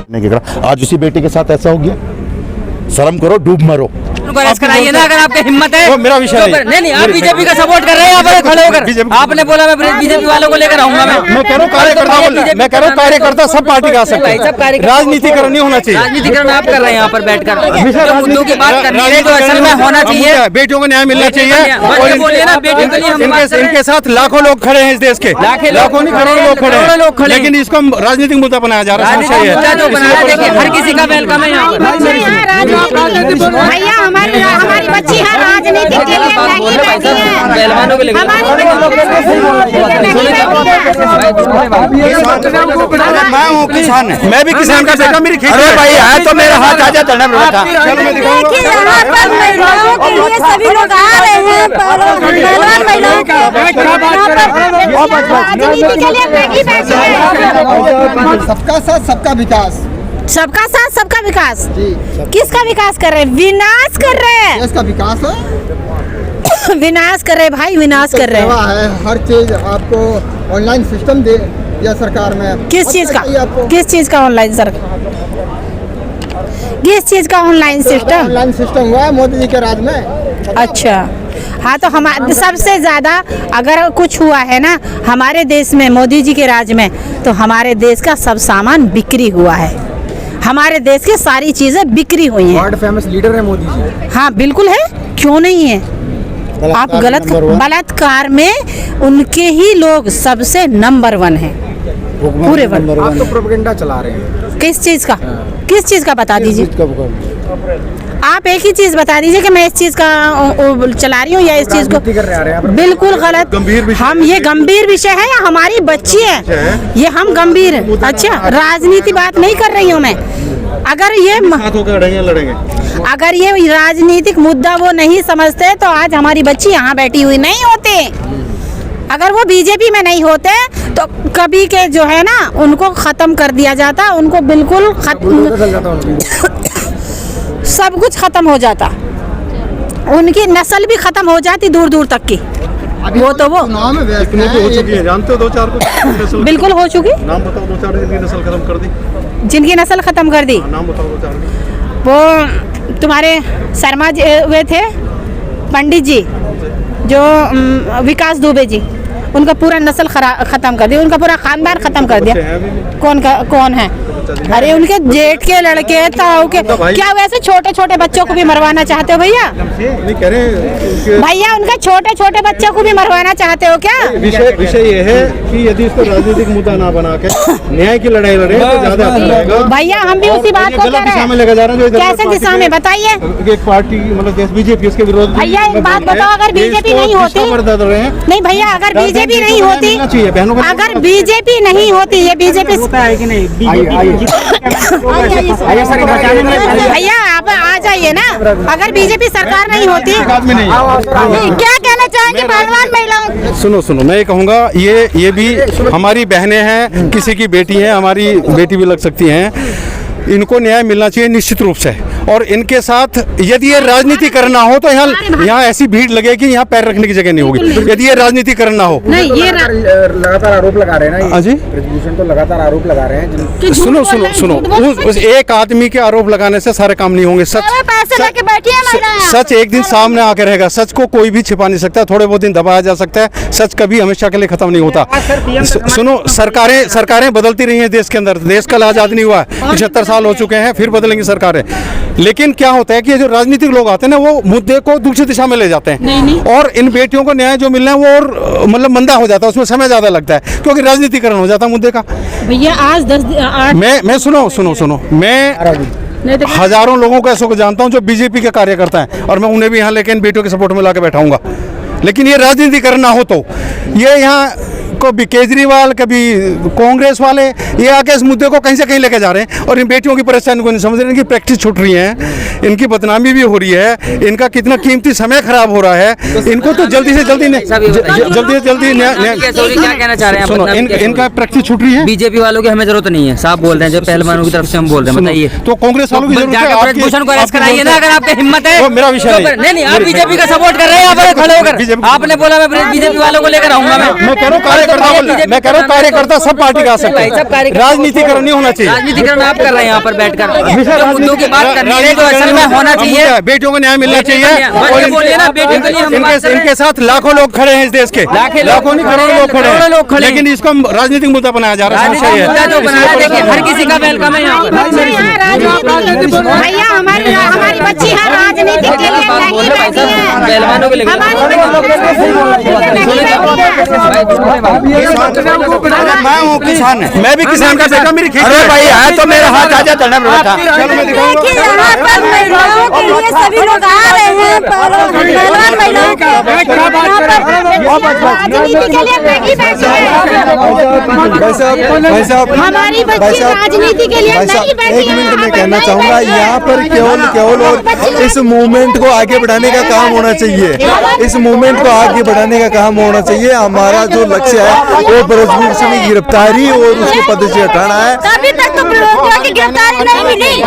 आज उसी बेटे के साथ ऐसा हो गया। शर्म करो, डूब मरो। कराइए ना, अगर आपकी हिम्मत है। वो मेरा विषय नहीं, आप बीजेपी का सपोर्ट कर रहे हैं, आप खड़े होकर। आपने बोला मैं बीजेपी वालों को लेकर आऊंगा। मैं कह रहा हूँ कार्यकर्ता सब पार्टी का आ सकता है, राजनीतिकरण नहीं होना चाहिए। राजनीतिकरण आप कर रहे हैं यहाँ पर बैठकर, मुद्दों की बात करनी है जो असल में होना चाहिए। बेटियों को न्याय मिलना चाहिए। बोलिए ना, बेटियों के लिए इनके साथ लाखों लोग खड़े हैं इस देश के, लाखों नहीं करोड़ों लोग खड़े हैं, लेकिन इसको राजनीतिक मुद्दा बनाया जा रहा है। हर किसी का वेलकम है यहाँ। भैया हमारी बच्ची है राजनीति के लिए नहीं बैठी है। मैं हूँ किसान, मैं भी किसान का बेटा, मेरी खेती। अरे भाई है तो मेरा हाथ आजा चलना था। यहाँ पर महिलाओं के लिए सभी लोग आ रहे हैं, पहलवान महिलाओं राजनीति के लिए नहीं बैठी है। सबका साथ सबका विकास, सबका साथ सबका विकास। किसका विकास कर रहे हैं? विनाश कर रहे हैं। इसका विकास है, विनाश कर रहे हैं भाई, विनाश कर रहे हैं। हर चीज आपको ऑनलाइन सिस्टम दे दिया सरकार में। किस चीज का? किस चीज का ऑनलाइन सरकार? किस चीज का ऑनलाइन सिस्टम? ऑनलाइन सिस्टम हुआ है मोदी जी के राज में। अच्छा, हाँ तो हमारे सबसे ज्यादा अगर कुछ हुआ है ना हमारे देश में मोदी जी के राज में, तो हमारे देश का सब सामान बिक्री हुआ है। हमारे देश की सारी चीजें बिक्री हुई हैं। वर्ल्ड फेमस लीडर है मोदी जी। हाँ बिल्कुल है, क्यों नहीं है। आप गलत बलात्कार में उनके ही लोग सबसे नंबर 1 है, पूरे वर्ल्ड। आप तो प्रोपेगेंडा चला रहे हैं। किस चीज का? किस चीज का बता दीजिए। आप एक ही चीज बता दीजिए कि मैं इस चीज का चला रही हूँ या इस चीज को। बिल्कुल गलत। हम ये गंभीर विषय है या हमारी बच्ची है, ये हम गंभीर। अच्छा, राजनीति बात नहीं कर रही हूँ मैं। अगर ये राजनीतिक मुद्दा वो नहीं समझते तो आज हमारी बच्ची यहाँ बैठी हुई नहीं होते। अगर वो बीजेपी में नहीं होते तो कभी के जो है ना उनको खत्म कर दिया जाता, उनको बिल्कुल सब कुछ खत्म हो जाता, उनकी नस्ल भी खत्म हो जाती दूर दूर तक की। वो तो वो हो चुकी है, जानते हो 2-4 को बिल्कुल हो चुकी। नाम बताओ 2-4 जिनकी नस्ल खत्म कर दी। जिनकी नस्ल खत्म कर दी, नाम बताओ 2-4। वो तुम्हारे शर्मा जी वे थे, पंडित जी, जो विकास दुबे जी, उनका पूरा नस्ल खत्म कर दिया, उनका पूरा खानदान खत्म कर दिया। कौन है? अरे उनके जेठ के लड़के, ताऊ के, क्या वैसे छोटे छोटे बच्चों को भी मरवाना चाहते हो भैया? भैया उनके छोटे छोटे बच्चों को भी मरवाना चाहते हो क्या? विषय ये है कि यदि इसको राजनीतिक मुद्दा ना बना के न्याय की लड़ाई लड़े तो ज्यादा अच्छा रहेगा। भैया हम भी उसी बात को कह रहे हैं। कैसे दिशा में बताइए? एक पार्टी मतलब बीजेपी, उसके विरोध। भैया एक बात बताओ, अगर बीजेपी नहीं होती, नहीं भैया अगर बीजेपी नहीं होती, अगर बीजेपी नहीं होती, ये बीजेपी भैया आप आ जाइए ना। अगर बीजेपी सरकार नहीं होती, क्या कहना चाहेंगे पहलवान महिलाओं? सुनो, मैं ये कहूँगा, ये भी हमारी बहनें हैं, किसी की बेटी है, हमारी बेटी भी लग सकती हैं। इनको न्याय मिलना चाहिए निश्चित रूप से। और इनके साथ यदि ये राजनीति करना हो तो यहाँ ऐसी भीड़ लगेगी, यहाँ पैर रखने की जगह नहीं होगी यदि ये राजनीति करना हो। नहीं, ये लगातार आरोप लगा रहे हैं ना जी, तो लगातार आरोप लगा रहे हैं। सुनो, उस एक आदमी के आरोप लगाने से सारे काम नहीं होंगे। सच एक दिन सामने आकर रहेगा। सच को कोई भी छिपा नहीं सकता, थोड़े बहुत दिन दबाया जा सकता है, सच कभी हमेशा के लिए खत्म नहीं होता। सुनो, सरकारें बदलती रही हैं देश के अंदर, देश का आजाद नहीं हुआ, 75 साल हो चुके हैं, फिर बदलेंगी सरकारें। लेकिन क्या होता है कि जो राजनीतिक लोग आते हैं ना, वो मुद्दे को दूसरी दिशा में ले जाते हैं। और इन बेटियों को न्याय जो मिलना है वो और मतलब मंदा हो जाता है, उसमें समय ज्यादा लगता है, क्योंकि राजनीतिकरण हो जाता है मुद्दे का। भैया आज 10 मैं सुनो, मैं हजारों लोगों को ऐसे को जानता हूं जो बीजेपी के कार्यकर्ता हैं, और मैं उन्हें भी यहाँ लेकिन बेटियों के सपोर्ट में ला के बैठाऊंगा। लेकिन ये राजनीति करना हो तो ये यहाँ कभी केजरीवाल, कभी कांग्रेस वाले ये आके इस मुद्दे को कहीं से कहीं लेके जा रहे हैं, और इन बेटियों की परेशानी को नहीं समझ रहे। इनकी प्रैक्टिस छूट रही है, इनकी बदनामी भी हो रही है, इनका कितना कीमती समय खराब हो रहा है। इनको तो जल्दी से जल्दी क्या कहना चाह रहे हैं? सुनो, इनका प्रैक्टिस छूट रही है। बीजेपी वालों की हमें जरूरत नहीं है, साफ बोल रहे हैं, जो पहलवानों की तरफ से हम बोल रहे हैं। बताइए, तो कांग्रेस वालों की जरूरत है। भूषण को अरेस्ट कराइए ना, अगर आपकी हिम्मत है। वो मेरा विषय नहीं, आप बीजेपी का सपोर्ट कर रहे हैं, आप खड़े होकर। आपने बोला मैं बीजेपी वालों को लेकर आऊंगा। मैं कह रहा मैं कह रहा हूँ कार्यकर्ता सब पार्टी का आ सकते हैं, राजनीतिकरण नहीं होना चाहिए। राजनीतिकरण आप कर रहे हैं यहाँ पर बैठकर, जो मुद्दों की बात करनी है जो असल में होना चाहिए। बेटियों को न्याय मिलना चाहिए। बोलिए ना, बेटियों के लिए हम बात कर रहे हैं। इनके साथ लाखों लोग खड़े हैं इस देश के, लाखों नहीं करोड़ों लोग खड़े हैं, लेकिन इसको राजनीतिक मुद्दा बनाया जा रहा है। समस्या ये है जो बनाया, देखिए हर किसी का वेलकम है यहाँ पर। भैया हमारी बच्ची है राजनीति के लिए नहीं बैठी है। पहलवानों के लिए मैं हूँ किसान, मैं भी किसान का बेटा, मेरी खेती। अरे भाई है तो मेरा हाथ आजा धरना था। देखिए यहाँ पर महिलाओं के लिए सभी लोग आ रहे हैं, पहलवान महिलाओं के राजनीति के लिए नहीं बैठी है। हमारी बच्ची राजनीति के लिए नहीं बैठी है। एक मिनट में कहना चाहूँगा, यहाँ पर केवल और इस मूवमेंट को आगे बढ़ाने का काम होना चाहिए। इस मूवमेंट को आगे बढ़ाने का काम होना चाहिए। हमारा जो लक्ष्य है वो ब्रजभूषण की गिरफ्तारी और उसके पद से हटाना है। अभी तक तो की गिरफ्तारी नहीं मिली,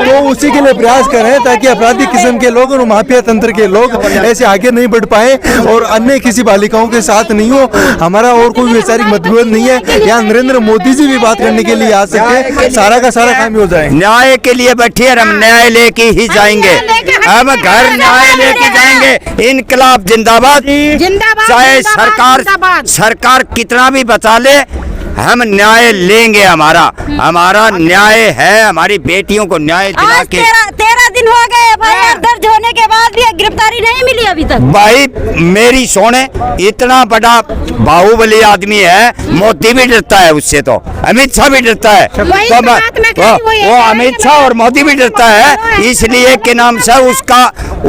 तो उसी के लिए प्रयास करें ताकि अपराधी किस्म के लोग और माफिया तंत्र के लोग ऐसे आगे नहीं बढ़ पाए और अन्य किसी बालिकाओं के साथ नहीं हो। हमारा और कोई वैचारिक मतभेद नहीं है। यहाँ नरेंद्र मोदी जी भी बात करने के लिए आ सके, सारा का सारा काम हो जाए। न्याय के लिए बैठिए, हम न्याय लेके ही जाएंगे, हम घर न्याय लेके जाएंगे। इनकलाब जिंदाबाद, चाहे सरकार कितना भी बचा ले, हम न्याय लेंगे। हमारा न्याय है, हमारी बेटियों को न्याय दिला के। 13 दिन हो गए एफआईआर दर्ज होने के बाद भी गिरफ्तारी नहीं मिली अभी तक। भाई मेरी सोने, इतना बड़ा बाहुबली आदमी है, मोदी भी डरता है उससे, तो अमित शाह भी डरता है, तो वो अमित शाह और मोदी भी डरता है, इसलिए के नाम से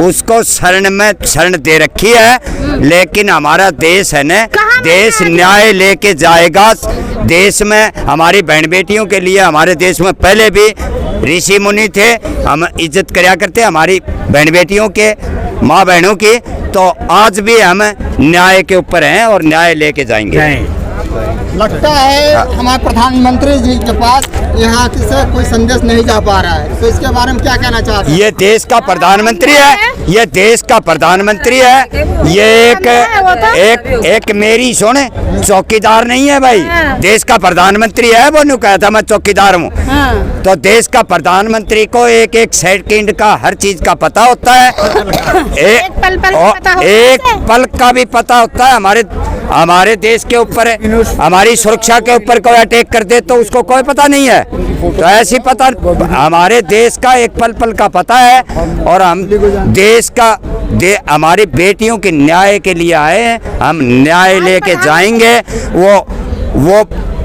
उसको शरण दे रखी है। लेकिन हमारा देश है न, देश न्याय लेके जाएगा। देश में हमारी बहन बेटियों के लिए, हमारे देश में पहले भी ऋषि मुनि थे, हम इज्जत कराया करते हमारी बहन बेटियों के, माँ बहनों की। तो आज भी हम न्याय के ऊपर हैं और न्याय लेके जाएंगे। लगता है हमारे प्रधानमंत्री जी के पास यहाँ से कोई संदेश नहीं जा पा रहा है, तो इसके बारे में क्या कहना चाहते हैं? ये देश का प्रधानमंत्री है, ये देश का प्रधानमंत्री है, ये एक मेरी सुने चौकीदार नहीं है भाई, देश का प्रधानमंत्री है। वो नहीं कहता मैं चौकीदार हूँ, तो देश का प्रधानमंत्री को एक सेकंड का हर चीज का पता होता है, एक पल का भी पता होता है। हमारे देश के ऊपर, हमारी सुरक्षा के ऊपर कोई अटैक कर दे तो उसको कोई पता नहीं है, तो ऐसी पता हमारे देश का एक पल का पता है। और हम देश का हमारी बेटियों के न्याय के लिए आए हैं, हम न्याय लेके जाएंगे।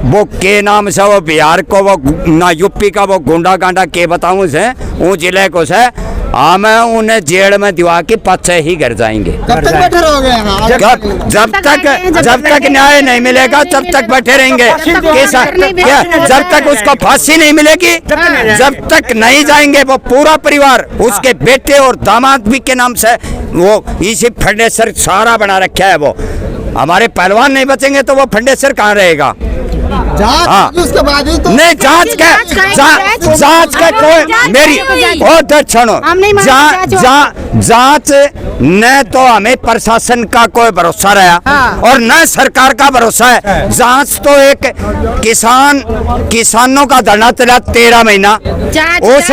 वो के नाम से वो बिहार को, वो ना यूपी का वो गुंडा गांडा के बताऊं से वो जिले को से हम उन्हें जेल में दिवा के पीछे ही घर जाएंगे। कब तक बैठे रहोगे यहाँ? जब तक न्याय नहीं मिलेगा तब तक बैठे रहेंगे। जब तक उसको फांसी नहीं मिलेगी, जब तक नहीं जाएंगे। वो पूरा परिवार, उसके बेटे और दामाद भी के नाम से वो इसी फंडेसर सारा बना रखा है। वो हमारे पहलवान नहीं बचेंगे तो वो फंडेसर कहाँ रहेगा? जांच उसके बाद ही तो नहीं, जांच का कोई मेरी बहुत सुनो, जांच न तो हमें प्रशासन का कोई भरोसा रहा और न सरकार का भरोसा है। जांच तो एक किसानों का धरना चला 13 महीना, उस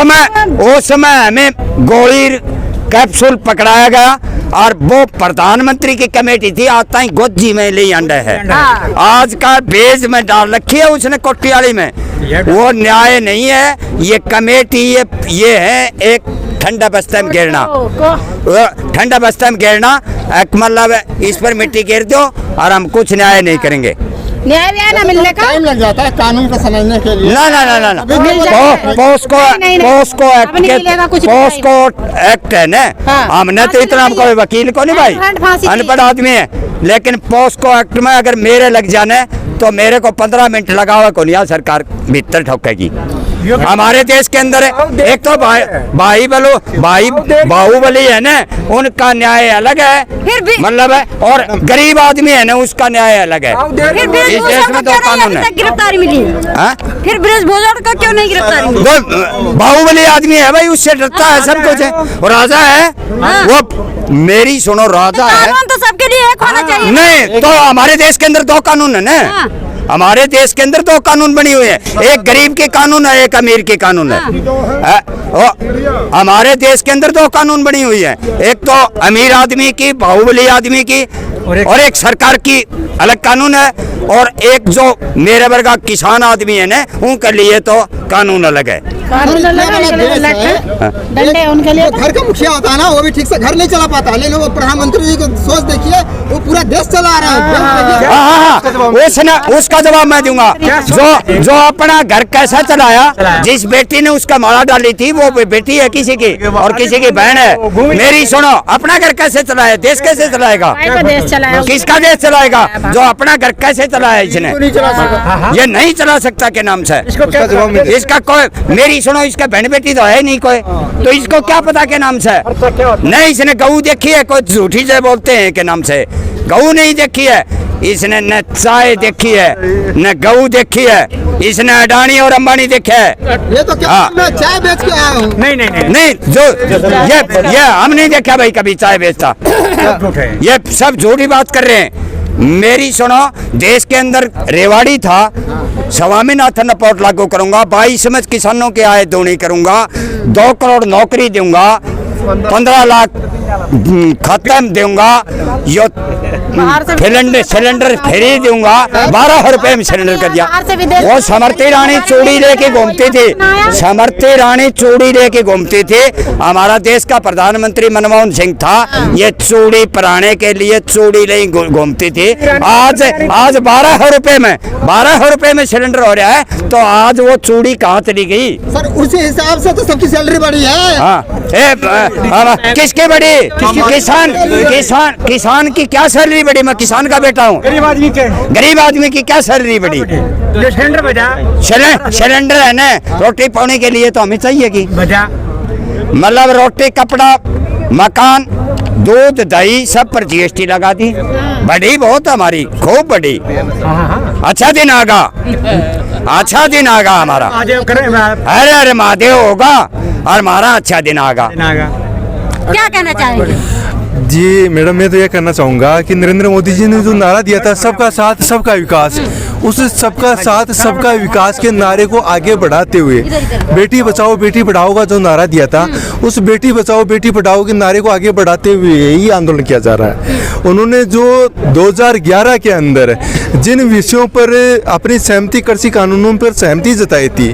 समय हमें गोली कैप्सूल पकड़ाया गया और वो प्रधानमंत्री की कमेटी थी, आज तक गोजी में ले अंडे है, आज का बेज में डाल रखी है उसने कोटियाली में। वो न्याय नहीं है, ये कमेटी ये है एक ठंडा बस्ता में गिरना, ठंडा बस्ता में गिरना। मतलब इस पर मिट्टी गिर दो और हम कुछ न्याय नहीं करेंगे। न्याय ना मिलने का टाइम लग जाता है कानून को समझने के लिए। ना पोस्को एक्ट है ना, हमने तो इतना, हमको वकील को नहीं भाई, अनपढ़ आदमी है, लेकिन पोस्को एक्ट में अगर मेरे लग जाने तो मेरे को 15 मिनट लगा हुआ को नहीं, सरकार भीतर ठोकेगी। हमारे देश के अंदर एक तो बाहुबली है ना, उनका न्याय अलग है, मतलब है, और गरीब आदमी है ना उसका न्याय अलग है। इस देश में तो कानून है। गिरफ्तारी मिली, फिर ब्रजभूषण का क्यों नहीं गिरफ्तारी मिली? बाहुबली आदमी है भाई, उससे डरता है, सब कुछ है, राजा है वो। मेरी सुनो, राजा है तो सबके लिए एक होना चाहिए। नहीं, तो हमारे देश के अंदर 2 कानून है ना। हमारे देश के अंदर 2 कानून बनी हुए हैं, एक गरीब के कानून है, एक अमीर के कानून है। हमारे देश के अंदर 2 कानून बनी हुई है, एक तो अमीर आदमी की, बाहुबली आदमी की, और एक सरकार की अलग कानून है, और एक जो मेरे वर्गा किसान आदमी है ना, उनके लिए तो कानून अलग है। डंडे उनके लिए। घर का मुखिया होता है ना, वो भी ठीक से घर नहीं चला पाता, लेकिन वो प्रधानमंत्री जी को सोच देखिए, वो पूरा देश चला रहा है। हाँ, उसका जवाब मैं दूंगा। जो अपना घर कैसा चलाया, जिस बेटी ने उसका माला डाली थी, वो बेटी है किसी की और किसी की बहन है। मेरी सुनो, अपना घर कैसे चलाया, देश कैसे चलाएगा, देश चलाया, किसका देश चलाएगा? जो अपना घर कैसे चलाया इसने, ये नहीं चला सकता के नाम से। इसका कोई, मेरी सुनो, इसका बहन बेटी तो है नहीं कोई, तो इसको क्या पता के नाम से? नहीं, इसने गऊ देखी है, कोई झूठी से बोलते हैं के नाम से। गऊ नहीं देखी है इसने, न चाय देखी है, न गऊ देखी है इसने, अडानी और अंबानी देखे है। ये तो क्या मैं चाय बेच के आया हूँ। नहीं, जो ये हम नहीं देखा भाई कभी चाय बेचता। ये सब झूठी बात कर रहे हैं। मेरी सुनो, देश के अंदर रेवाड़ी था, स्वामीनाथन रिपोर्ट लागू करूंगा, 22 में किसानों के आय दोगुनी करूंगा, 2 करोड़ नौकरी दूंगा, 15 लाख खत्म दूंगा, यो सिलेंडर फ्री दूंगा, 12 रुपए में सिलेंडर कर दिया। वो समृति रानी चूड़ी लेके घूमती थी, समृति रानी चूड़ी लेके घूमती थी। हमारा देश का प्रधानमंत्री मनमोहन सिंह था, ये चूड़ी पहनाने के लिए चूड़ी ले घूमती थी। आज 12 रुपए में सिलेंडर हो रहा है, तो आज वो चूड़ी कहाँ चली गई? सर उसी हिसाब से तो सबकी सैलरी बढ़ी है। हाँ, किसकी बढ़ी? किसान की क्या सैलरी बढ़ी? मैं किसान का बेटा हूँ। गरीब आदमी की क्या सैलरी बढ़ी? सिलेंडर है ना, रोटी पाने के लिए तो हमें चाहिए कि मतलब रोटी, कपड़ा, मकान, दूध, दही सब पर GST लगा दी। बढ़ी बहुत हमारी, खूब बढ़ी। अच्छा दिन आगा, अच्छा दिन आगा हमारा। अरे महादेव होगा और हमारा अच्छा दिन आगा। क्या कहना चाहेंगे? जी मैडम, मैं तो ये कहना चाहूँगा कि नरेंद्र मोदी जी ने जो नारा दिया था, सबका साथ सबका विकास, उस सबका साथ सबका विकास के नारे को आगे बढ़ाते हुए बेटी बचाओ बेटी पढ़ाओ का जो नारा दिया था, उस बेटी बचाओ बेटी पढ़ाओ के नारे को आगे बढ़ाते हुए ही आंदोलन किया जा रहा है। उन्होंने जो 2011 के अंदर जिन विषयों पर अपनी सहमति, कृषि कानूनों पर सहमति जताई थी,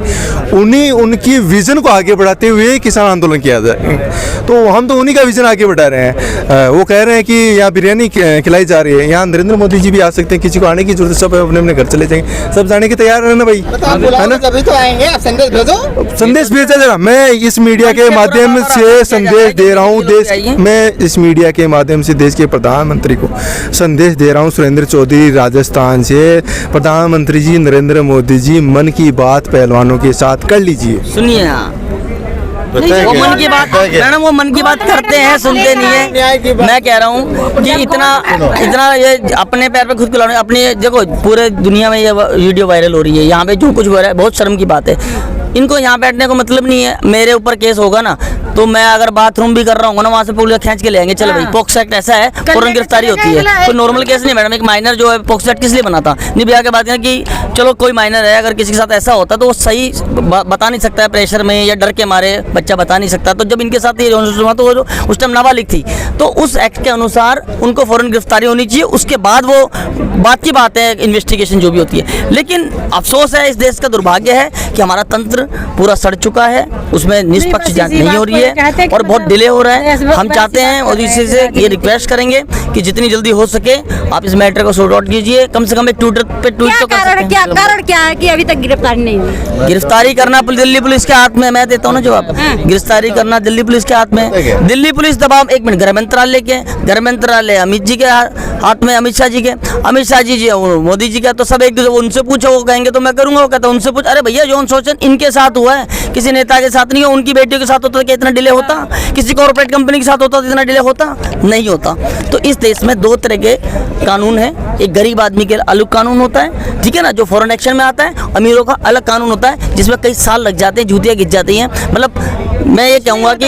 उनकी विजन को आगे बढ़ाते हुए किसान आंदोलन किया जाए। तो हम तो उन्हीं का विजन आगे बढ़ा रहे हैं। वो कह रहे हैं कि यहाँ बिरयानी खिलाई जा रही है, यहाँ नरेंद्र मोदी जी भी आ सकते हैं, किसी को आने की जरूरत, सब अपने अपने घर चले जाएंगे, सब जाने के तैयार है ना भाई, है ना? तभी तो आएंगे, आप संदेश भेजो, संदेश भेजा जरा। मैं इस मीडिया के माध्यम से संदेश दे रहा हूँ मैं इस मीडिया के माध्यम से देश के प्रधानमंत्री को संदेश दे रहा हूँ। सुरेंद्र चौधरी राजस्थान से, प्रधानमंत्री जी नरेंद्र मोदी जी, मन की बात पहलवानों के साथ कर लीजिए। सुनिए, वो मन की बात मैडम, वो मन की बात करते हैं, सुनते नहीं है। मैं कह रहा हूँ कि इतना ये अपने पैर पे खुद को अपनी, देखो पूरे दुनिया में ये वीडियो वायरल हो रही है, यहाँ पे जो कुछ हो रहा है बहुत शर्म की बात है। इनको यहाँ बैठने को मतलब नहीं है। मेरे ऊपर केस होगा ना, तो मैं अगर बाथरूम भी कर रहा हूँ ना, वहाँ से पुलिस खींच के ले आएंगे। चलो भाई, पॉक्सो एक्ट ऐसा है, फौरन गिरफ्तारी होती है। कोई नॉर्मल केस नहीं मैडम। एक माइनर जो है, पॉक्सो एक्ट किस लिए बना था? निर्भया के बाद कि चलो कोई माइनर है, अगर किसी के साथ ऐसा होता तो वो सही बता नहीं सकता है, प्रेशर में या डर के मारे बच्चा बता नहीं सकता। तो जब इनके साथ ये हुआ तो वो उस टाइम नाबालिग थी, तो उस एक्ट के अनुसार उनको फौरन गिरफ्तारी होनी चाहिए। उसके बाद वो बात की बात है, इन्वेस्टिगेशन जो भी होती है। लेकिन अफसोस है, इस देश का दुर्भाग्य है कि हमारा तंत्र पूरा सड़ चुका है, उसमें निष्पक्ष जांच नहीं हो रही है और बहुत डिले हो रहा है। हम चाहते हैं और इसी से ये रिक्वेस्ट करेंगे कि जितनी जल्दी हो सके आप इस मैटर को सॉर्ट आउट कीजिए। कम से कम एक ट्विटर पे ट्वीट तो कर सकते हैं। कारण क्या है कि अभी तक गिरफ्तारी नहीं हुई? गिरफ्तारी करना दिल्ली पुलिस के हाथ में, मैं देता हूँ ना जवाब। गिरफ्तारी करना दिल्ली पुलिस के हाथ में। दिल्ली पुलिस दबाव, एक मिनट, गृह मंत्रालय के, गृह मंत्रालय अमित जी के हाथ में, अमित शाह जी के, अमित शाह जी मोदी जी का, तो सब एक दूसरे उनसे पूछो, वो कहेंगे तो मैं करूंगा, वो कहता उनसे पूछ। अरे भैया, जॉन शोषण इनके साथ हुआ है, किसी नेता के साथ नहीं है। उनकी बेटियों के साथ होता तो इतना डिले होता? किसी कॉर्पोरेट कंपनी के साथ होता तो इतना डिले होता? नहीं होता। तो इस देश में 2 तरह के कानून है। एक गरीब आदमी के अलग कानून होता है, ठीक है ना, जो फॉरेन एक्शन में आता है। अमीरों का अलग कानून होता है, जिसमें कई साल लग जाते हैं, जूतियाँ गिर जाती हैं। मतलब मैं ये कहूँगा कि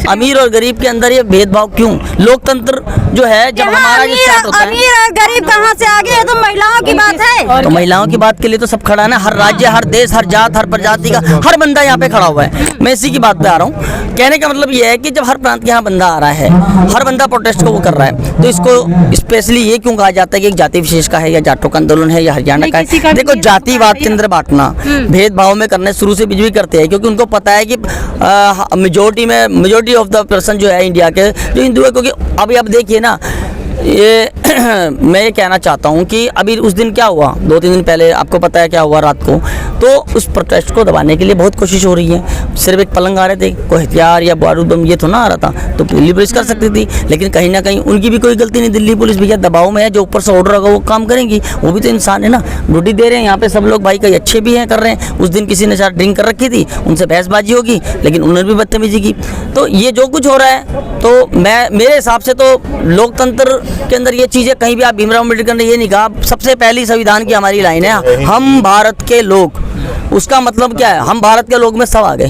अमीर और गरीब के अंदर ये भेदभाव क्यों? लोकतंत्र जो है जब हमारा ये स्टार्ट होता है, अमीर और गरीब कहाँ से आगे है? तो महिलाओं की बात है। तो महिलाओं की बात के लिए तो सब खड़ा है ना, हर राज्य, हर देश, हर जात, हर प्रजाति का हर बंदा यहाँ पे खड़ा हुआ है। मैं इसी की बात पे आ रहा हूँ। कहने का मतलब ये है कि जब हर प्रांत के यहाँ बंदा आ रहा है, हर बंदा प्रोटेस्ट को वो कर रहा है, तो इसको स्पेशली ये क्यों कहा जाता है कि एक जाति विशेष का है या जाटों का आंदोलन है या हरियाणा का है? देखो, जातिवाद के अंदर बांटना, भेदभाव में करने शुरू से बीजेपी करते हैं, क्योंकि उनको पता है कि मेजोरिटी ऑफ द पर्सन जो है इंडिया के जो हिंदू है। क्योंकि अभी आप देखिए ना, ये मैं ये कहना चाहता हूँ कि अभी उस दिन क्या हुआ, 2-3 दिन पहले आपको पता है क्या हुआ रात को, तो उस प्रोटेस्ट को दबाने के लिए बहुत कोशिश हो रही है। सिर्फ एक पलंग आ रहे थे, कोई हथियार या बारूद बम ये तो ना आ रहा था, तो दिल्ली पुलिस कर सकती थी, लेकिन कहीं ना कहीं उनकी भी कोई गलती नहीं। दिल्ली पुलिस भैया दबाव में है, जो ऊपर से ऑर्डर होगा वो काम करेंगी, वो भी तो इंसान है ना, ड्यूटी दे रहे हैं यहाँ पे सब लोग भाई, कई अच्छे भी हैं कर रहे हैं। उस दिन किसी ने शायद ड्रिंक कर रखी थी, उनसे बहसबाजी होगी, लेकिन उन्होंने भी बदतमीजी की। तो ये जो कुछ हो रहा है, तो मेरे हिसाब से तो लोकतंत्र के अंदर ये चीज़ें कहीं भी, आप भीमराव अम्बेडकर ने ये नहीं कहा, सबसे पहली संविधान की हमारी लाइन है, हम भारत के लोग। उसका मतलब क्या है? हम भारत के लोग में सब आ गए,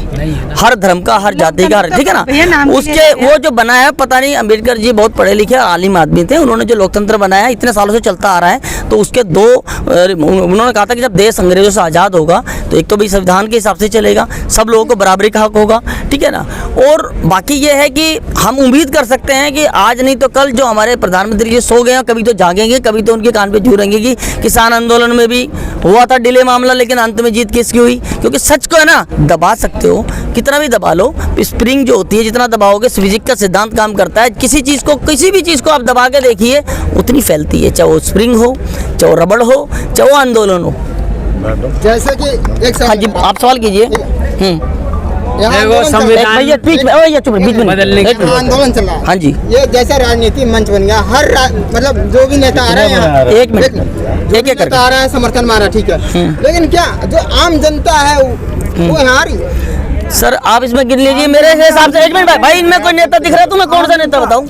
हर धर्म का, हर जाति का, ठीक है ना। उसके वो जो बनाया, पता नहीं, अम्बेडकर जी बहुत पढ़े लिखे आलिम आदमी थे, उन्होंने जो लोकतंत्र बनाया इतने सालों से चलता आ रहा है, तो उसके उन्होंने कहा था कि जब देश अंग्रेजों से आज़ाद होगा तो एक तो भाई संविधान के हिसाब से चलेगा, सब लोगों को बराबरी का हक होगा, ठीक है ना। और बाकी ये है कि हम उम्मीद कर सकते हैं कि आज नहीं तो कल जो हमारे प्रधानमंत्री जी सो गए हैं, कभी तो जागेंगे, कभी तो उनके कान पे जू रहेंगे कि किसान आंदोलन में भी हुआ था डिले मामला, लेकिन अंत में जीत किसकी हुई? क्योंकि सच को है ना, दबा सकते हो, कितना भी दबा लो, स्प्रिंग जो होती है जितना दबाओगे, फिजिक्स का सिद्धांत काम करता है, किसी चीज़ को, किसी भी चीज़ को आप दबा के देखिए उतनी फैलती है, चाहे वो स्प्रिंग हो, चाहे वो रबड़ हो, चाहे वो आंदोलन हो। जैसे कि एक हाँ जी, आप सवाल कीजिए। आंदोलन चल रहा है, हाँ जी, ये जैसा राजनीति मंच बन गया, हर मतलब जो भी नेता आ रहे हैं, एक मिनट, एक एक नेता आ रहा है, समर्थन मारा, ठीक है, लेकिन क्या जो आम जनता है वो यहाँ आ रही है? सर आप इसमें गिन लीजिए मेरे हिसाब से। एक मिनट भाई, इनमें कोई नेता दिख रहा है तुम्हें? कौन सा नेता बताऊं?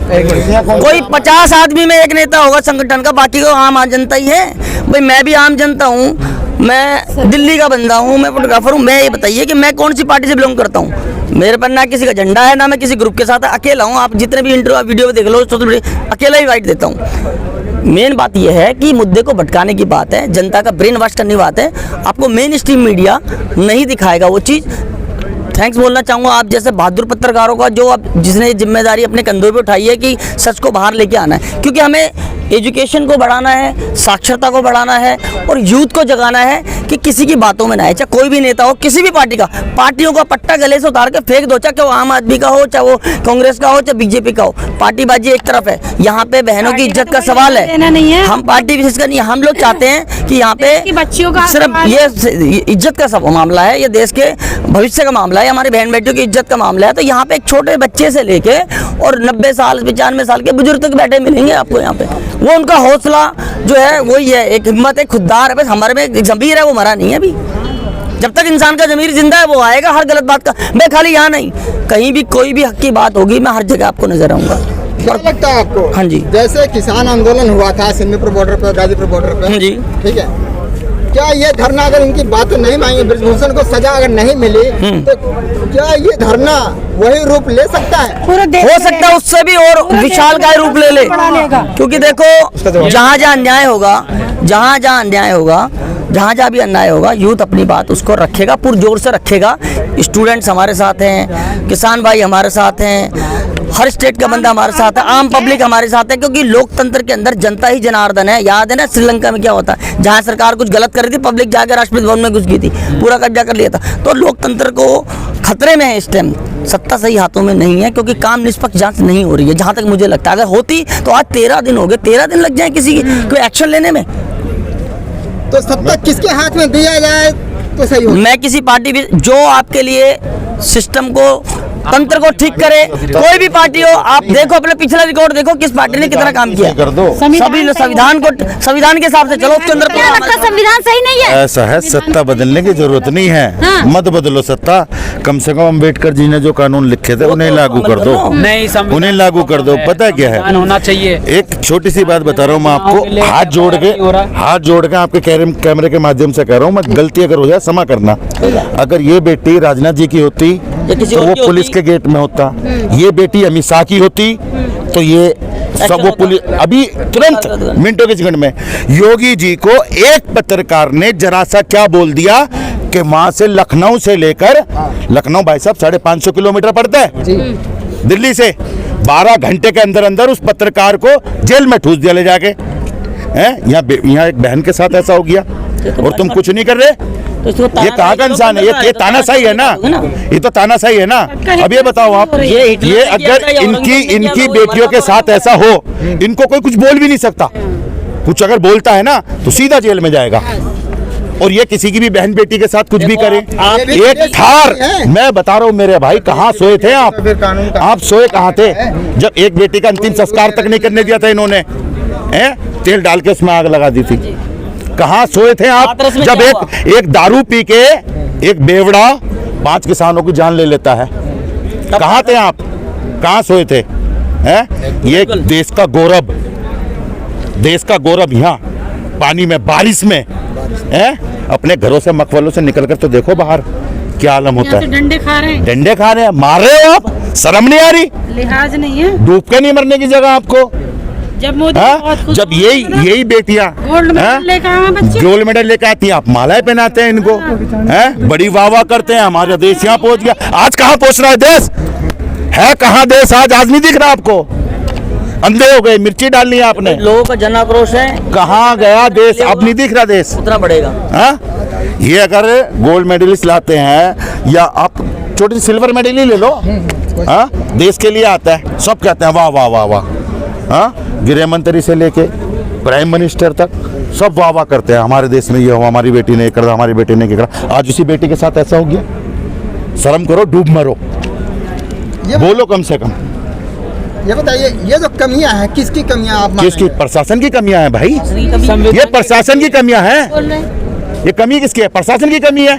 कोई 50 आदमी में एक नेता होगा संगठन का, बाकी को आम जनता ही है। भाई मैं भी आम जनता हूँ, मैं दिल्ली का बंदा हूँ, मैं फोटोग्राफर हूँ। मैं ये बताइए कि मैं कौन सी पार्टी से बिलोंग करता हूँ? मेरे पर ना किसी का झंडा है, ना मैं किसी ग्रुप के साथ अकेला हूँ। आप जितने भी इंटरव्यू वीडियो देख लो, अकेला ही वाइट देता हूँ। मेन बात यह है कि मुद्दे को भटकाने की बात है, जनता का ब्रेन वॉश करने की बात है। आपको मेन स्ट्रीम मीडिया नहीं दिखाएगा वो चीज़। थैंक्स बोलना चाहूँगा आप जैसे बहादुर पत्रकारों का, जो अब जिसने जिम्मेदारी अपने कंधों पे उठाई है कि सच को बाहर लेके आना है, क्योंकि हमें एजुकेशन को बढ़ाना है, साक्षरता को बढ़ाना है और यूथ को जगाना है कि किसी की बातों में ना आए। चाहे कोई भी नेता हो, किसी भी पार्टी का, पार्टियों का पट्टा गले से उतार के फेंक दो, चाहे वो आम आदमी का हो, चाहे वो कांग्रेस का हो, चाहे बीजेपी का हो। पार्टीबाजी एक तरफ है, यहाँ पे बहनों की इज्जत का सवाल है। हम पार्टी विशेष का नहीं, हम लोग चाहते हैं कि यहाँ पे बच्चियों का सिर्फ ये इज्जत का सब मामला है, ये देश के भविष्य का मामला है, हमारी बहन बेटियों की इज्जत का मामला है। तो यहाँ पे एक छोटे बच्चे से लेके और 90 साल 95 साल के बुजुर्ग तक बैठे मिलेंगे आपको यहाँ पे। वो उनका हौसला जो है वही है, एक हिम्मत है, खुददार है। बस हमारे में एक जमीर है, वो मरा नहीं है अभी। जब तक इंसान का जमीर जिंदा है वो आएगा हर गलत बात का। मैं खाली यहाँ नहीं, कहीं भी कोई भी हक की बात होगी, मैं हर जगह आपको नजर आऊंगा। क्या लगता है आपको? हाँ जी, जैसे किसान आंदोलन हुआ था सिंधुपुर बॉर्डर पर, गाजीपुर बॉर्डर पर, हाँ जी, ठीक है, क्या ये धरना, अगर इनकी बात नहीं मांगी, ब्रिजभूषण को सजा अगर नहीं मिली, तो क्या ये धरना वही रूप ले सकता है? हो सकता है उससे भी और विशाल का रूप ले ले। क्योंकि देखो, जहाँ जहाँ अन्याय होगा, जहाँ जहाँ अन्याय होगा, जहाँ जहाँ भी अन्याय होगा, यूथ अपनी बात उसको रखेगा, पुरजोर से रखेगा। स्टूडेंट्स हमारे साथ हैं, किसान भाई हमारे साथ हैं, हर स्टेट का बंदा हमारे साथ है, आम पब्लिक हमारे साथ है। क्योंकि लोकतंत्र के अंदर जनता ही जनार्दन है। याद है ना श्रीलंका में क्या होता है, जहाँ सरकार कुछ गलत कर रही थी, पब्लिक जाकर राष्ट्रपति भवन में घुस गई थी, पूरा कब्जा कर लिया था। तो लोकतंत्र को खतरे में है इस टाइम, सत्ता सही हाथों में नहीं है, क्योंकि काम निष्पक्ष जांच नहीं हो रही है। जहाँ तक मुझे लगता है, अगर होती तो आज 13 दिन हो गए, 13 दिन लग जाए किसी कोई एक्शन लेने में। तो सत्ता किसके हाथ में दिया जाए तो सही हो? मैं किसी पार्टी भी जो आपके लिए सिस्टम को, तंत्र को ठीक करे, कोई भी पार्टी हो, आप देखो अपने पिछला रिकॉर्ड देखो, किस पार्टी ने कितना काम किया। कर दो सभी संविधान को, संविधान के हिसाब से चलो, उसके अंदर क्या लगता है संविधान सही नहीं है? ऐसा है, सत्ता बदलने की जरूरत नहीं है। हाँ। मत बदलो सत्ता, कम से कम अम्बेडकर जी ने जो कानून लिखे थे उन्हें लागू कर दो, उन्हें लागू कर दो। पता क्या है, होना चाहिए। एक छोटी सी बात बता रहा हूँ मैं आपको, हाथ जोड़ के आपके कैमरे के माध्यम से कह रहा हूँ, मैं गलती अगर हो जाए क्षमा करना। अगर ये बेटी राजनाथ जी की होती, किसी तो और वो की पुलिस होती। के गेट में होता। ये बेटी अमित शाह की होती तो ये सब वो पुलिस अभी तुरंत मिनटों के सेकंड में। योगी जी को एक पत्रकार ने जरा सा क्या बोल दिया कि वहां से लखनऊ से लेकर, लखनऊ भाई साहब 550 किलोमीटर पड़ता है दिल्ली से, 12 घंटे के अंदर अंदर उस पत्रकार को जेल में ठूस दिया ले जाके। यहाँ एक बहन के साथ ऐसा हो गया और तुम कुछ नहीं कर रहे। ये कहाँ का इंसान है? ये तानाशाही है ना, ये तो तानाशाही है ना। अब ये बताओ आप, ये अगर इनकी बेटियों के साथ ऐसा हो, इनको कोई कुछ बोल भी नहीं सकता। कुछ अगर बोलता है ना तो सीधा जेल में जाएगा। और ये किसी की भी बहन बेटी के साथ कुछ भी करे। एक थार, मैं बता रहा हूँ मेरे भाई, कहाँ सोए थे आप सोए कहाँ थे जब एक बेटी का अंतिम संस्कार तक नहीं करने दिया था इन्होंने? तेल डाल के उसमें आग लगा दी थी। कहाँ सोए थे आप जब एक दारू पी के एक बेवड़ा 5 किसानों की जान ले लेता है? कहाँ थे आप? कहाँ सोए थे? ये देश का गौरव यहाँ पानी में, बारिश में, अपने घरों से मखमलों से निकलकर तो देखो बाहर क्या आलम होता है। डंडे खा रहे हैं, डंडे खा रहे हैं, मार रहे हो आप, शर्म नहीं आ रही? लिहाज नहीं है। डूब के नहीं मरने की जगह आपको। जब मोदी जब यही बेटियां गोल्ड मेडल लेकर आए बच्चे, गोल्ड मेडल लेकर आती हैं, आप मालाएं पहनाते हैं इनको, बड़ी वाह करते हैं हमारा देश यहाँ पहुंच गया। आज कहाँ पहुंच रहा है देश? है कहाँ देश? आज नहीं दिख रहा आपको? अंधे हो गए, मिर्ची डालनी है आपने। लोगों का जन आक्रोश है, कहाँ गया देश? अब नहीं दिख रहा देश। उतना बढ़ेगा। ये अगर गोल्ड मेडलिस्ट लाते हैं या आप छोटी सी सिल्वर मेडल ही ले लो, देश के लिए आता है, सब कहते हैं वाह वाह वाह वाह। गृह मंत्री से लेके प्राइम मिनिस्टर तक सब वाह वाह करते हैं, हमारे देश में ये हो, हमारी बेटी ने करा, हमारी बेटी ने करा। आज उसी बेटी के साथ ऐसा हो गया। शर्म करो, डूब मरो, बोलो कम से कम। ये बताइए, ये जो कमियां हैं, किसकी कमियां आप किसकी? प्रशासन की कमियां हैं भाई, ये प्रशासन की कमियां हैं। ये कमी किसकी है? प्रशासन की कमी है।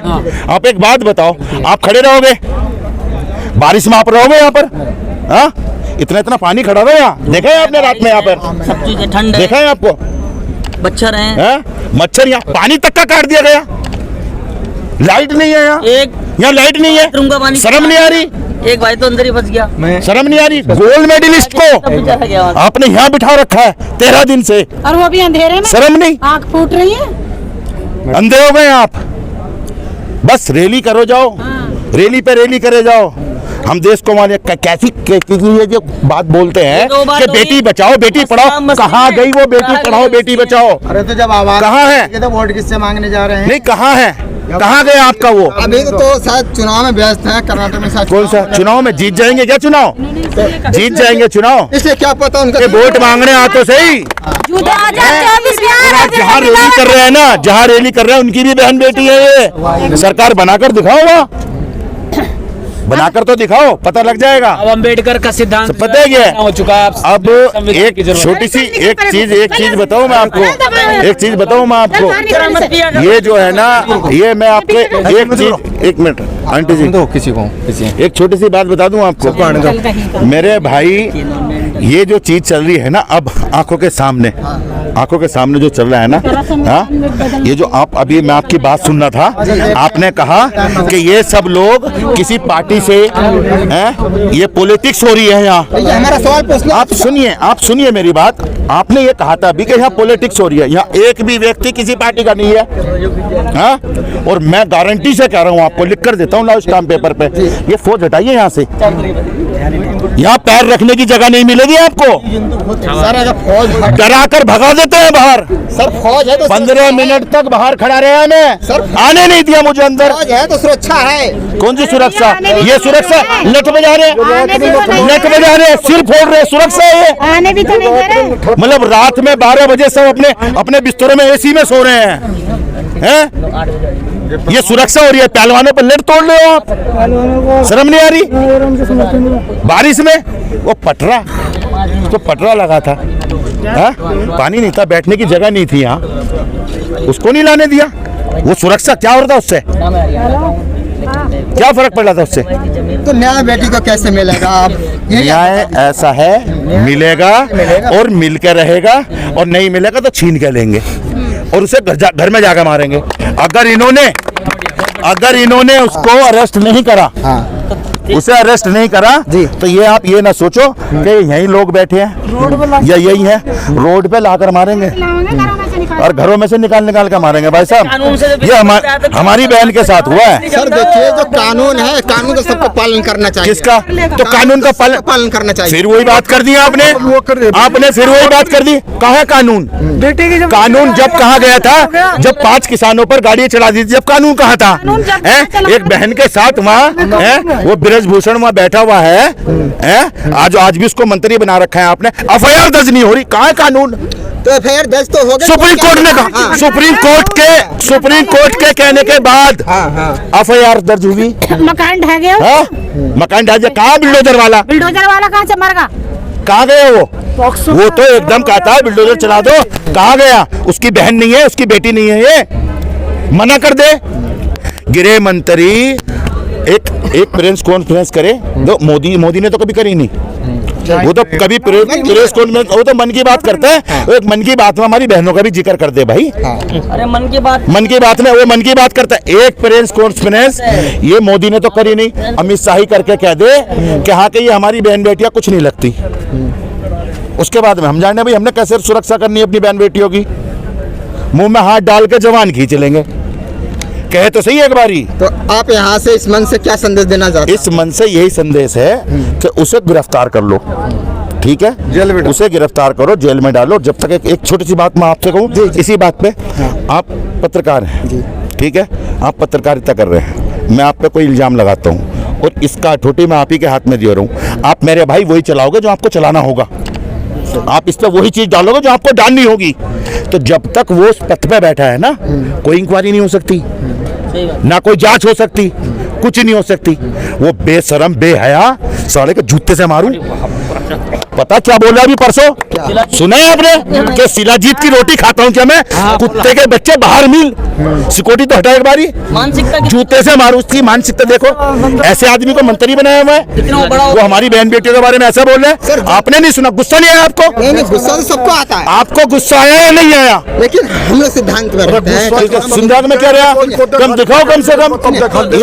आप एक बात बताओ, आप खड़े रहोगे बारिश में? आप रहोगे यहाँ पर? इतना पानी खड़ा रहा यहाँ, देखा है आपने रात में यहाँ पर? सब चीजें ठंड है, देखा है आपको? मच्छर हैं, मच्छर यहाँ पानी तक का काट दिया गया। लाइट नहीं है यहाँ लाइट नहीं है। शर्म नहीं आ रही? एक भाई तो अंदर ही फंस गया। शर्म नहीं आ रही? गोल्ड मेडलिस्ट को आपने यहाँ बिठा रखा है 13 दिन से, और वो भी अंधेरे में। शर्म नहीं? आँख फूट रही है। अंधे हो गए आप? बस रैली करो जाओ, रैली पे रैली करे जाओ। हम देश को माने कैसी ये जो बात बोलते हैं कि बेटी बचाओ बेटी पढ़ाओ, कहाँ गई वो बेटी पढ़ाओ बेटी बचाओ? अरे तो जब आवाज कहाँ है? तो वोट किससे मांगने जा रहे हैं? नहीं, कहाँ है? कहाँ गया आपका वो? अभी तो शायद चुनाव में व्यस्त है कर्नाटक में। शायद कौन सा चुनाव में? जीत जाएंगे क्या चुनाव? जीत जाएंगे चुनाव? इसलिए क्या पता उनका वोट मांगने आ तो सही। जहाँ रैली कर रहे हैं ना, जहाँ रैली कर रहे हैं उनकी भी बहन बेटी है ये। सरकार बनाकर दिखाओ, वहाँ बनाकर तो दिखाओ, पता लग जाएगा। अब अम्बेडकर का सिद्धांत पता है क्या हो चुका है। अब एक छोटी सी एक चीज बताऊं मैं आपको, ये जो है ना, ये मैं आपके एक मिनट आंटी जी, किसी एक छोटी सी बात बता दूं आपको मेरे भाई। ये जो चीज चल रही है ना अब आंखों के सामने जो चल रहा है ना, ये जो आप अभी मैं आपकी बात सुन रहा था, आपने कहा कि ये सब लोग किसी पार्टी से ये पॉलिटिक्स हो रही है यहाँ। हमारा सवाल पूछना, आप सुनिए मेरी बात। आपने ये कहा था अभी कि यहाँ पॉलिटिक्स हो रही है, यहाँ एक भी व्यक्ति किसी पार्टी का नहीं है। और मैं गारंटी से कह रहा हूँ, आपको लिख कर देता हूँ ना स्टाम्प पेपर पे, ये फौज हटाइए यहाँ से। यहाँ पैर रखने की जगह नहीं मिलेगी आपको। सर अगर फौज डरा कर भगा देते हैं बाहर। सर फौज है तो 15 मिनट तक बाहर खड़ा रहा मैं, आने नहीं दिया मुझे अंदर। फौज है तो सुरक्षा है। कौन सी सुरक्षा? ये सुरक्षा लठ बजा रहे, सिर फोड़ रहे, सुरक्षा है ये? आने भी तो नहीं दे रहे। मतलब रात में 12 बजे सब अपने बिस्तरों में एसी में सो रहे हैं। ये सुरक्षा हो रही है? पहलवानों पर लठ तोड़ रहे हो आप, शर्म नहीं आ रही? बारिश में वो पटरा लगा था, पानी नहीं था, बैठने की जगह नहीं थी यहाँ, उसको नहीं लाने दिया। वो सुरक्षा क्या हो रहा था उससे? क्या फर्क पड़ रहा था उससे? तो न्याय बेटी को कैसे मिलेगा? आप न्याय ऐसा है, मिलेगा और मिल के रहेगा, और नहीं मिलेगा तो छीन के लेंगे और उसे घर में जाकर मारेंगे। अगर इन्होंने उसको अरेस्ट नहीं करा उसे अरेस्ट नहीं करा तो ये आप ये ना सोचो कि यही लोग बैठे हैं या यही है, रोड पे लाकर मारेंगे और घरों में से निकाल कर मारेंगे। भाई साहब ये हमारी बहन के साथ हुआ है। सर देखिए जो कानून है, कानून का सबको पालन करना चाहिए। किसका? तो कानून का पालन करना चाहिए। फिर वही बात कर दी आपने फिर वही बात कर दी। कहाँ है कानून? कानून जब कहाँ गया था? जब 5 किसानों पर गाड़ियां चला दी थी, जब कानून कहाँ था? एक बहन के साथ वहाँ वो बृजभूषण वहाँ बैठा हुआ है, आज भी उसको मंत्री बना रखा है आपने, FIR दर्ज नहीं हो रही। कहाँ है कानून? तो FIR दर्ज तो हो गया। सुप्रीम कोर्ट ने कहा, सुप्रीम कोर्ट के कहने के बाद FIR दर्ज हुई। मकान ढह गया, मकान ढह गया। कहाँ बिल्डोजर वाला कहाँ से मर गया? कहाँ गए वो तो एकदम कहता है बिल्डोजर चला दो। कहाँ गया? उसकी बहन नहीं है, उसकी बेटी नहीं है, ये मना कर दे। गृह मंत्री एक प्रेस कॉन्फ्रेंस करे, तो मोदी ने तो कभी करी नहीं। वो तो कभी प्रेस कॉन्फ्रेंस, वो तो मन की बात करता है। एक मन की बात में हमारी बहनों का भी जिक्र कर दे भाई। अरे मन की बात में वो मन की बात करता है। एक प्रेस कॉन्फ्रेंस ये मोदी ने तो करी नहीं। अमित शाह ही करके कह दे कि हाँ कि ये हमारी बहन बेटियां कुछ नहीं लगती। उसके बाद में हम जाने भाई हमने कैसे सुरक्षा करनी है अपनी बहन बेटियों की। मुंह में हाथ डाल के जवान खींच लेंगे। कहे तो सही एक बारी। तो आप यहाँ से इस मन से क्या संदेश देना चाहते हैं? इस मन से यही संदेश है कि उसे गिरफ्तार कर लो, ठीक है, जेल में उसे गिरफ्तार करो, जेल में डालो। जब तक एक छोटी सी बात मैं आपसे कहूँ इसी बात पे, आप पत्रकार हैं, ठीक है, आप पत्रकारिता कर रहे हैं, मैं आप पे कोई इल्जाम लगाता हूँ और इसका ठोटी मैं आप ही के हाथ में दे रहा हूँ। आप मेरे भाई वही चलाओगे जो आपको चलाना होगा, आप इस पे वही चीज डालोगे जो आपको डालनी होगी। तो जब तक वो उस पथ पे बैठा है ना, कोई इंक्वायरी नहीं हो सकती, ना कोई जांच हो सकती, कुछ नहीं हो सकती। वो बेशरम बेहया साले के जूते से मारूं। पता क्या बोला अभी परसों सुना है आपने कि शिलाजीत की रोटी खाता हूं क्या मैं? कुत्ते के बच्चे बाहर मिल, सिक्योरिटी तो हटा एक बारी, मानसिकता जूते से मारूं। उसकी मानसिकता देखो। ऐसे आदमी को मंत्री बनाया हुआ है, वो हमारी बहन बेटियों के बारे में ऐसा बोल रहे हैं। आपने नहीं सुना? गुस्सा नहीं आया आपको? नहीं, गुस्सा तो सबको आता है। आपको गुस्सा आया या नहीं आया? लेकिन हम लोग सिद्धांत में रहते हैं। सिद्धांत में क्या रहा? कम दिखाओ, कम से कम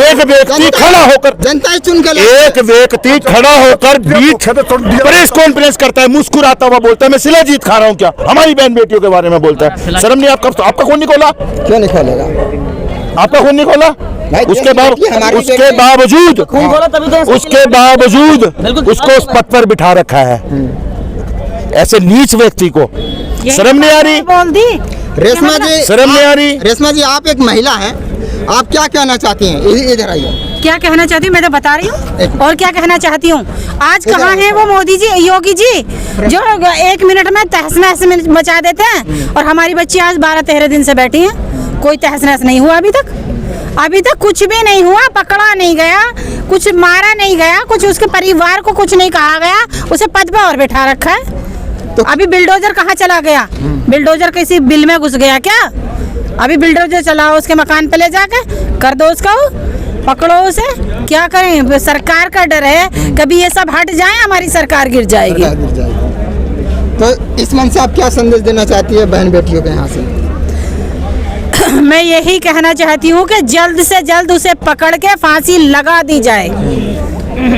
एक व्यक्ति खड़ा होकर, जनता चुन के एक व्यक्ति खड़ा होकर बीच प्रेस कॉन्फ्रेंस करता है, मुस्कुराता हुआ बोलता है मैं शिलाजीत खा रहा हूँ क्या? हमारी बहन बेटियों के बारे में बोलता है। शर्म नहीं आपका? आपका खून नहीं खोला? क्यों नहीं खोलेगा? आपका खून नहीं खोला? उसके बावजूद उसको उस पद पर बिठा रखा है। ऐसे नीच व्यक्ति को शर्म नहीं आ रही? बोल दी रेशमा जी, शर्म नहीं आ रही? रेशमा जी, आप एक महिला हैं, आप क्या कहना चाहती हैं? इधर आइए। क्या कहना चाहती हूँ मैं तो बता रही हूँ, और क्या कहना चाहती हूँ। आज कहाँ है वो मोदी जी, योगी जी, जो 1 मिनट में तहस नहस मचा देते हैं, और हमारी बच्ची आज 12-13 दिन से बैठी हैं, कोई तहस नहस नहीं हुआ अभी तक कुछ भी नहीं हुआ, पकड़ा नहीं गया, कुछ मारा नहीं गया, कुछ उसके परिवार को कुछ नहीं कहा गया, उसे पद पर और बैठा रखा है। तो अभी बिल्डोजर कहाँ चला गया? बिल्डोजर किसी बिल में घुस गया क्या? अभी बिल्डोजर चलाओ, उसके मकान पे ले जाके कर दो उसका, पकड़ो उसे। क्या करें? सरकार का डर है, कभी ये सब हट जाए हमारी सरकार गिर जाएगी। तो इस मन से आप क्या संदेश देना चाहती है बहन बेटियों के यहाँ से? मैं यही कहना चाहती हूँ कि जल्द से जल्द उसे पकड़ के फांसी लगा दी जाए,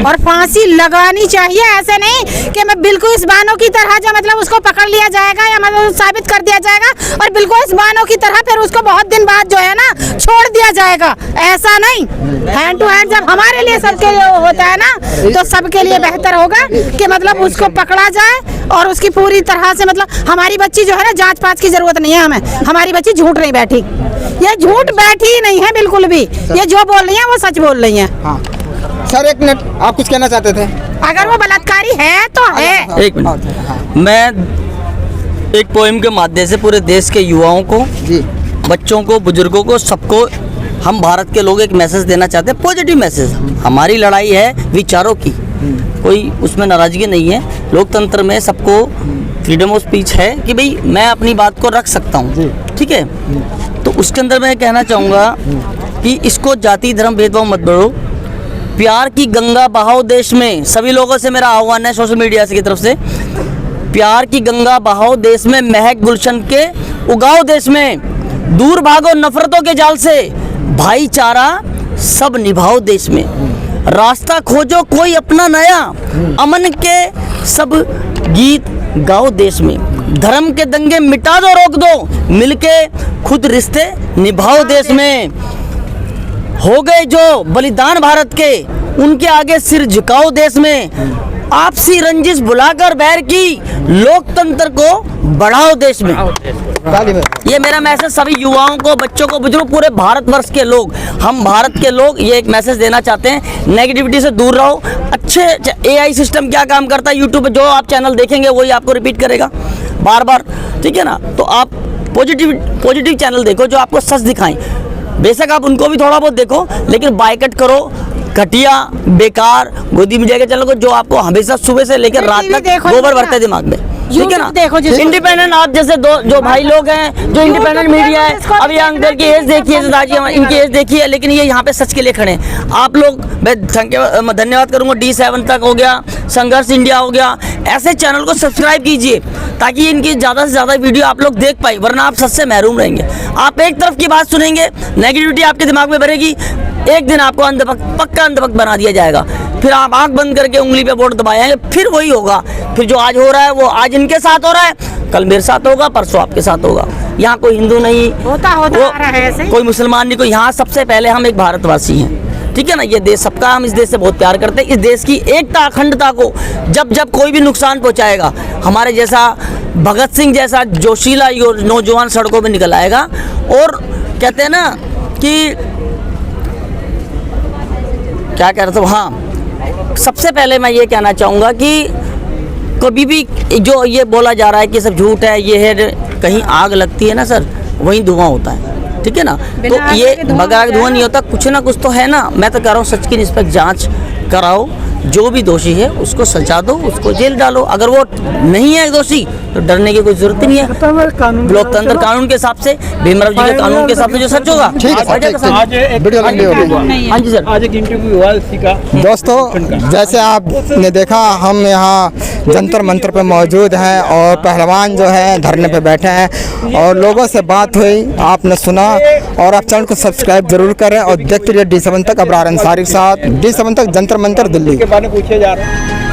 और फांसी लगानी चाहिए। ऐसे नहीं कि मैं बिल्कुल इस बानों की तरह जो मतलब उसको पकड़ लिया जाएगा या मतलब साबित कर दिया जाएगा, और बिल्कुल इस बानों की तरह फिर उसको बहुत दिन बाद जो है ना छोड़ दिया जाएगा। ऐसा नहीं, हैंड टू हैंड जब हमारे लिए सबके लिए होता है ना, तो सबके लिए बेहतर होगा कि मतलब उसको पकड़ा जाए, और उसकी पूरी तरह से मतलब हमारी बच्ची जो है ना, जांच पाँच की जरूरत नहीं है हमें। हमारी बच्ची झूठ नहीं बैठी, ये झूठ बैठी ही नहीं है बिल्कुल भी। ये जो बोल रही है वो सच बोल रही है। सर 1 मिनट, आप कुछ कहना चाहते थे? अगर वो बलात्कारी है तो है। 1 मिनट, मैं एक पोएम के माध्यम से पूरे देश के युवाओं को, बच्चों को, बुजुर्गों को, सबको, हम भारत के लोग एक मैसेज देना चाहते हैं, पॉजिटिव मैसेज। हमारी लड़ाई है विचारों की, कोई उसमें नाराजगी नहीं है। लोकतंत्र में सबको फ्रीडम ऑफ स्पीच है कि भाई मैं अपनी बात को रख सकता हूँ, ठीक है। तो उसके अंदर मैं कहना चाहूँगा कि इसको जाति धर्म भेदभाव मत बढ़ो, प्यार की गंगा बहाओ देश में। सभी लोगों से मेरा आह्वान है सोशल मीडिया की तरफ से, प्यार की गंगा बहाओ देश में, महक गुलशन के उगाओ देश में, दूर भागो नफरतों के जाल से, भाईचारा सब निभाओ देश में। रास्ता खोजो कोई अपना नया, अमन के सब गीत गाओ देश में, धर्म के दंगे मिटा दो रोक दो, मिलके खुद रिश्ते निभाओ देश में। हो गए जो बलिदान भारत के, उनके आगे सिर झुकाओ देश में। आपसी रंजिश बुलाकर बैर की, लोकतंत्र को बढ़ाओ देश में। ये मेरा मैसेज सभी युवाओं को, बच्चों को, बुजुर्ग, पूरे भारतवर्ष के लोग, हम भारत के लोग ये एक मैसेज देना चाहते हैं। नेगेटिविटी से दूर रहो। अच्छे एआई सिस्टम क्या काम करता है, यूट्यूब पे जो आप चैनल देखेंगे वही आपको रिपीट करेगा बार बार, ठीक है ना। तो आप पॉजिटिव चैनल देखो जो आपको सच दिखाएं। बेशक आप उनको भी थोड़ा बहुत देखो, लेकिन बायकट करो घटिया बेकार गोदी मीडिया के चैनल को, जो आपको हमेशा सुबह से लेकर रात तक गोबर भरते हैं दिमाग में, ठीक है ना। देखो इंडिपेंडेंट आप जैसे जो भाई लोग हैं जो इंडिपेंडेंट मीडिया है, अब ये अंकल की एज देखिए, दादाजी इनकी एज देखिए, लेकिन ये यहाँ पे सच के लिए खड़े हैं। आप लोग, मैं धन्यवाद करूंगा, D7 तक हो गया, संघर्ष इंडिया हो गया, ऐसे चैनल को सब्सक्राइब कीजिए ताकि इनकी ज़्यादा से ज़्यादा वीडियो आप लोग देख पाए, वरना आप सच से महरूम रहेंगे। आप एक तरफ की बात सुनेंगे, नेगेटिविटी आपके दिमाग में भरेगी, एक दिन आपको पक्का अंधभक्त बना दिया जाएगा। फिर आप आंख बंद करके उंगली पे वोट दबाएंगे, फिर वही होगा। फिर जो आज हो रहा है वो आज इनके साथ हो रहा है, कल मेरे साथ होगा, परसों आपके साथ होगा। यहाँ कोई हिंदू नहीं होता आ रहा है ऐसे। कोई मुसलमान नहीं, कोई, यहाँ सबसे पहले हम एक भारतवासी हैं, ठीक है ना। ये देश सबका, हम इस देश से बहुत प्यार करते हैं। इस देश की एकता अखंडता को जब कोई भी नुकसान पहुँचाएगा, हमारे जैसा भगत सिंह जैसा जोशीला नौजवान सड़कों पर निकल आएगा। और कहते हैं ना कि क्या कह रहा था, हाँ, सबसे पहले मैं ये कहना चाहूँगा कि कभी भी जो ये बोला जा रहा है कि सब झूठ है, ये है, कहीं आग लगती है ना सर, वहीं धुआं होता है, ठीक है ना। तो ये बगैर धुआं नहीं होता, कुछ ना कुछ तो है ना। मैं तो कह रहा हूँ सच की निस्बत जांच कराओ, जो भी दोषी है उसको सजा दो, उसको जेल डालो। अगर वो नहीं है दोषी तो डरने की कोई जरूरत नहीं है। लोकतंत्र कानून के हिसाब से, भीमराव जी के कानून के हिसाब से जो सच होगा। हाँ जी सर, आज एक इंटरव्यू हुआ इसी का। दोस्तों, जैसे आपने देखा, हम यहाँ जंतर मंतर पे मौजूद हैं और पहलवान जो है धरने पे बैठे हैं और लोगों से बात हुई, आपने सुना। और आप चैनल को सब्सक्राइब जरूर करें और देखते रहिए D7 तक, अबरार अंसारी के साथ, D7 तक, जंतर मंतर, दिल्ली। पूछे जा रहे हैं।